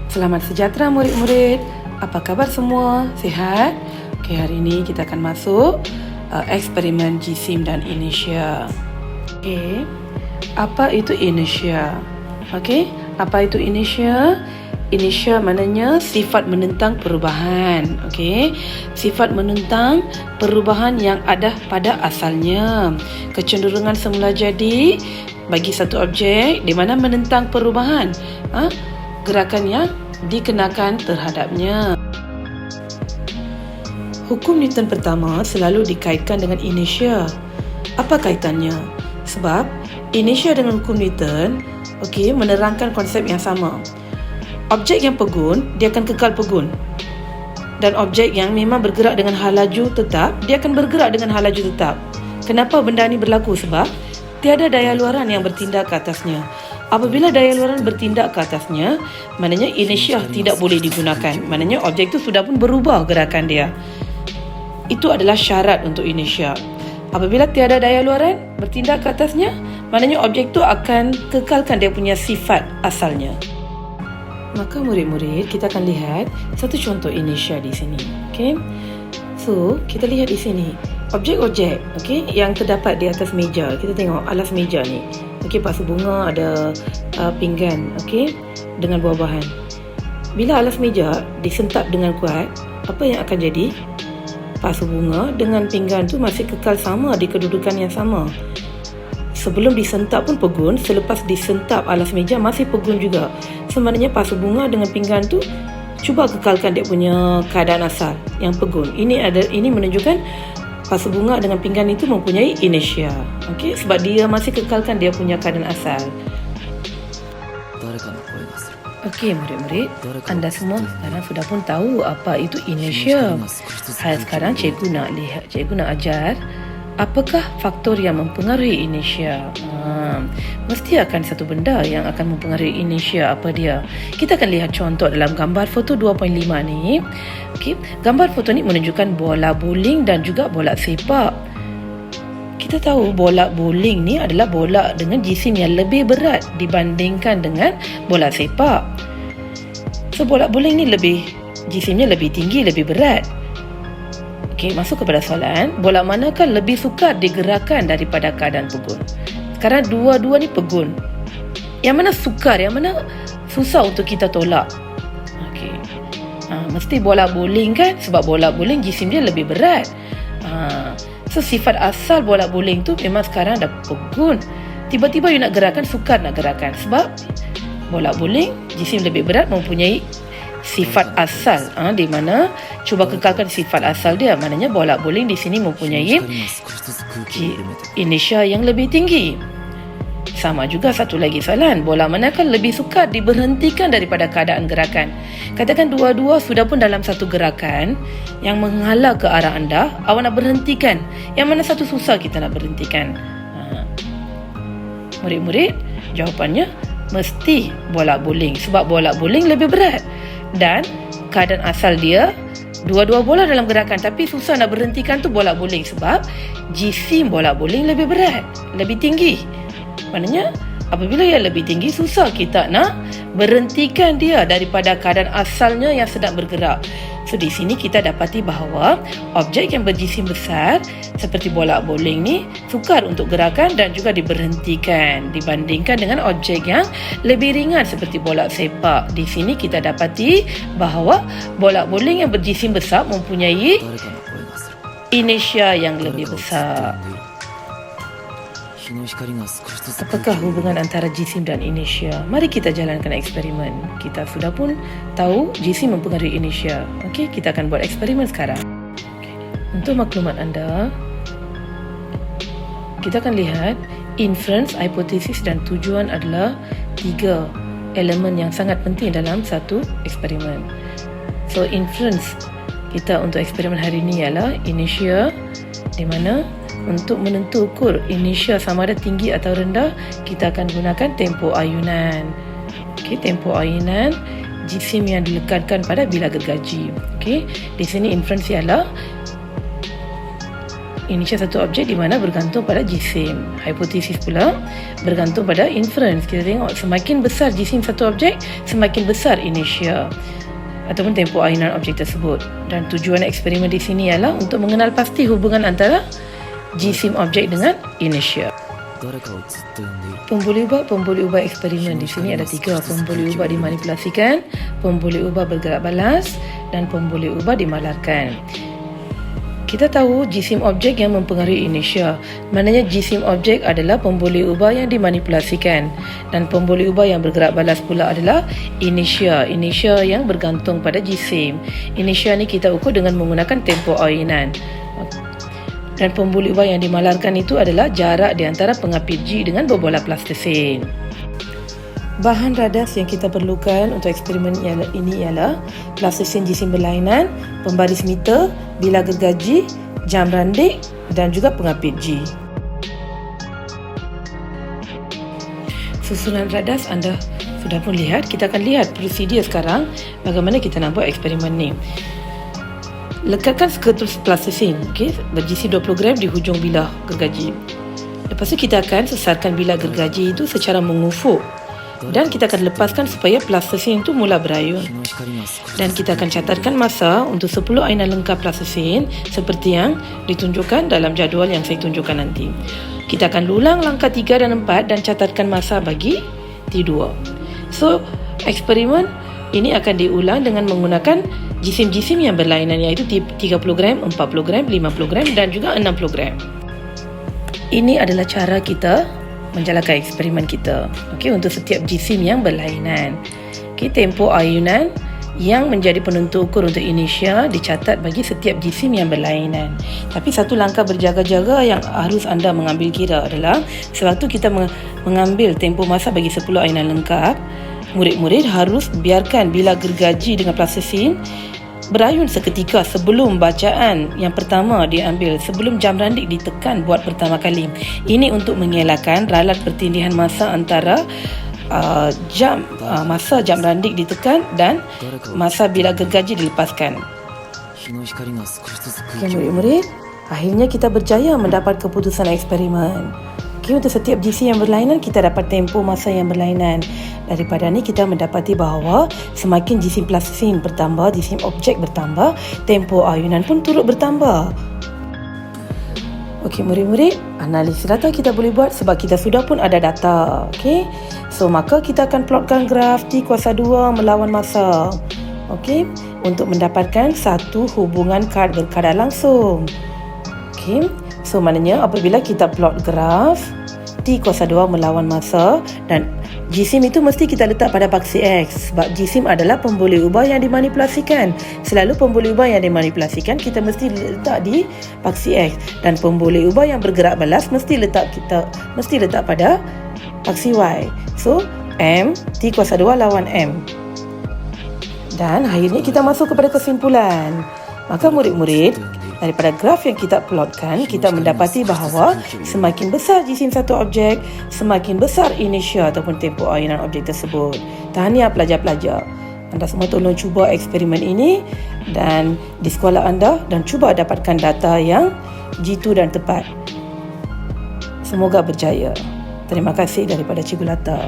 Selamat sejahtera murid-murid. Apa kabar semua? Sihat? Okey, hari ini kita akan masuk eksperimen jisim dan inertia. Okey. Apa itu inertia? Okey, apa itu inertia? Inertia maknanya sifat menentang perubahan. Okey. Sifat menentang perubahan yang ada pada asalnya. Kecenderungan semula jadi bagi satu objek di mana menentang perubahan. Gerakan yang dikenakan terhadapnya. Hukum Newton pertama selalu dikaitkan dengan inertia. Apa kaitannya? Sebab inertia dengan hukum Newton menerangkan konsep yang sama. Objek yang pegun, dia akan kekal pegun. Dan objek yang memang bergerak dengan hal laju tetap, dia akan bergerak dengan hal laju tetap. Kenapa benda ini berlaku? Sebab tiada daya luaran yang bertindak ke atasnya. Apabila daya luaran bertindak ke atasnya, maknanya inertia tidak boleh digunakan. Maknanya objek itu sudah pun berubah gerakan dia. Itu adalah syarat untuk inertia. Apabila tiada daya luaran bertindak ke atasnya, maknanya objek itu akan kekalkan dia punya sifat asalnya. Maka murid-murid, kita akan lihat satu contoh inertia di sini. Okay? So, kita lihat di sini. Objek-objek yang terdapat di atas meja. Kita tengok alas meja ni. Pasu bunga, ada pinggan dengan buah-buahan. Bila alas meja disentap dengan kuat, apa yang akan jadi? Pasu bunga dengan pinggan tu masih kekal sama di kedudukan yang sama. Sebelum disentap pun pegun, selepas disentap alas meja masih pegun juga. Sebenarnya pasu bunga dengan pinggan tu cuba kekalkan dia punya keadaan asal yang pegun. Ini menunjukkan pasu bunga dengan pinggan itu mempunyai inertia. Sebab dia masih kekalkan dia punya keadaan asal. Murid-murid, anda semua sekarang sudah pun tahu apa itu inertia. Sekarang cikgu nak ajar apakah faktor yang mempengaruhi inertia. Mesti akan satu benda yang akan mempengaruhi inertia. Apa dia? Kita akan lihat contoh dalam gambar foto 2.5 ni. Gambar foto ni menunjukkan bola bowling dan juga bola sepak. Kita tahu bola bowling ni adalah bola dengan jisim yang lebih berat dibandingkan dengan bola sepak. So bola bowling ni jisimnya lebih tinggi, lebih berat. Masuk kepada soalan, bola manakah lebih sukar digerakkan daripada keadaan pegun? Sekarang dua-dua ni pegun. Yang mana sukar, yang mana susah untuk kita tolak? Mesti bola bowling kan? Sebab bola bowling jisim dia lebih berat. So sifat asal bola bowling tu memang sekarang dah pegun. Tiba-tiba you nak gerakan, sukar nak gerakan. Sebab bola bowling jisim lebih berat mempunyai sifat asal di mana cuba kekalkan sifat asal dia. Maknanya bola bowling di sini mempunyai inertia yang lebih tinggi. Sama juga satu lagi soalan, bola manakah lebih sukar diberhentikan daripada keadaan gerakan? Katakan dua-dua sudah pun dalam satu gerakan yang menghala ke arah anda, awak nak berhentikan. Yang mana satu susah kita nak berhentikan? Murid-murid, jawapannya mesti bola bowling. Sebab bola bowling lebih berat. Dan keadaan asal dia dua-dua bola dalam gerakan, tapi susah nak berhentikan tu bola bowling. Sebab jisim bola bowling lebih berat, lebih tinggi. Maknanya apabila ia lebih tinggi, susah kita nak berhentikan dia daripada keadaan asalnya yang sedang bergerak. So di sini kita dapati bahawa objek yang berjisim besar seperti bola bowling ni sukar untuk gerakan dan juga diberhentikan dibandingkan dengan objek yang lebih ringan seperti bola sepak. Di sini kita dapati bahawa bola bowling yang berjisim besar mempunyai inertia yang lebih besar. Apakah hubungan antara jisim dan inertia? Mari kita jalankan eksperimen. Kita sudah pun tahu jisim mempengaruhi inertia. Kita akan buat eksperimen sekarang. Untuk maklumat anda, kita akan lihat inference, hipotesis dan tujuan adalah 3 elemen yang sangat penting dalam satu eksperimen. So inference kita untuk eksperimen hari ini ialah inertia, di mana untuk menentu ukur inertia sama ada tinggi atau rendah, kita akan gunakan tempoh ayunan. Tempoh ayunan jisim yang dilekatkan pada bilah gergaji. Di sini inference ialah Inertia satu objek di mana bergantung pada jisim. Hipotesis pula bergantung pada inference. Kita tengok semakin besar jisim satu objek, semakin besar inertia ataupun tempoh ayunan objek tersebut. Dan tujuan eksperimen di sini ialah untuk mengenal pasti hubungan antara jisim objek dengan inertia. Pemboleh ubah eksperimen di sini ada 3. Pemboleh ubah dimanipulasikan, pemboleh ubah bergerak balas dan pemboleh ubah dimalarkan. Kita tahu jisim objek yang mempengaruhi inertia. Maknanya jisim objek adalah pemboleh ubah yang dimanipulasikan dan pemboleh ubah yang bergerak balas pula adalah inertia. Inertia yang bergantung pada jisim. Inertia ni kita ukur dengan menggunakan tempoh ayunan. Dan pemboleh ubah yang dimalarkan itu adalah jarak di antara pengapit G dengan berbola plastisin. Bahan radas yang kita perlukan untuk eksperimen ini ialah plastisin jisim berlainan, pembaris meter, bilah gergaji, jam randik dan juga pengapit G. Susunan radas anda sudah pun lihat. Kita akan lihat prosedur sekarang bagaimana kita nak buat eksperimen ni. Lekatkan seketul plastisin berjisi 20 gram di hujung bilah gergaji. Lepas tu kita akan sesarkan bilah gergaji itu secara mengufuk. Dan kita akan lepaskan supaya plastisin itu mula berayun. Dan kita akan catatkan masa untuk 10 ayunan lengkap plastisin seperti yang ditunjukkan dalam jadual yang saya tunjukkan nanti. Kita akan ulang langkah 3 dan 4 dan catatkan masa bagi T2. So, eksperimen ini akan diulang dengan menggunakan jisim-jisim yang berlainan, iaitu 30 gram, 40 gram, 50 gram dan juga 60 gram. Ini adalah cara kita menjalankan eksperimen kita. Untuk setiap jisim yang berlainan. Tempoh ayunan yang menjadi penentu ukur untuk inertia dicatat bagi setiap jisim yang berlainan. Tapi satu langkah berjaga-jaga yang harus anda mengambil kira adalah sewaktu kita mengambil tempoh masa bagi 10 ayunan lengkap, murid-murid harus biarkan bilah gergaji dengan plastisin berayun seketika sebelum bacaan yang pertama diambil, sebelum jam randik ditekan buat pertama kali. Ini untuk mengelakkan ralat pertindihan masa antara masa jam randik ditekan dan masa bilah gergaji dilepaskan. Murid-murid, akhirnya kita berjaya mendapat keputusan eksperimen. Untuk setiap jisim yang berlainan, kita dapat tempoh masa yang berlainan. Daripada ni kita mendapati bahawa semakin jisim plastisin bertambah, jisim objek bertambah, tempoh ayunan pun turut bertambah. Murid-murid, analisis data kita boleh buat sebab kita sudah pun ada data. So maka kita akan plotkan graf T kuasa 2 melawan masa. Untuk mendapatkan satu hubungan kad berkadar langsung. So maknanya apabila kita plot graf T kuasa 2 melawan masa dan jisim itu mesti kita letak pada paksi X sebab jisim adalah pemboleh ubah yang dimanipulasikan. Selalu pemboleh ubah yang dimanipulasikan kita mesti letak di paksi X dan pemboleh ubah yang bergerak balas mesti letak pada paksi Y. So M T kuasa 2 lawan M. Dan akhirnya kita masuk kepada kesimpulan. Maka murid-murid, daripada graf yang kita plotkan, kita mendapati bahawa semakin besar jisim satu objek, semakin besar inertia ataupun tempoh ayunan objek tersebut. Tahniah pelajar-pelajar. Anda semua tolong cuba eksperimen ini dan di sekolah anda dan cuba dapatkan data yang jitu dan tepat. Semoga berjaya. Terima kasih daripada Cikgu Lata.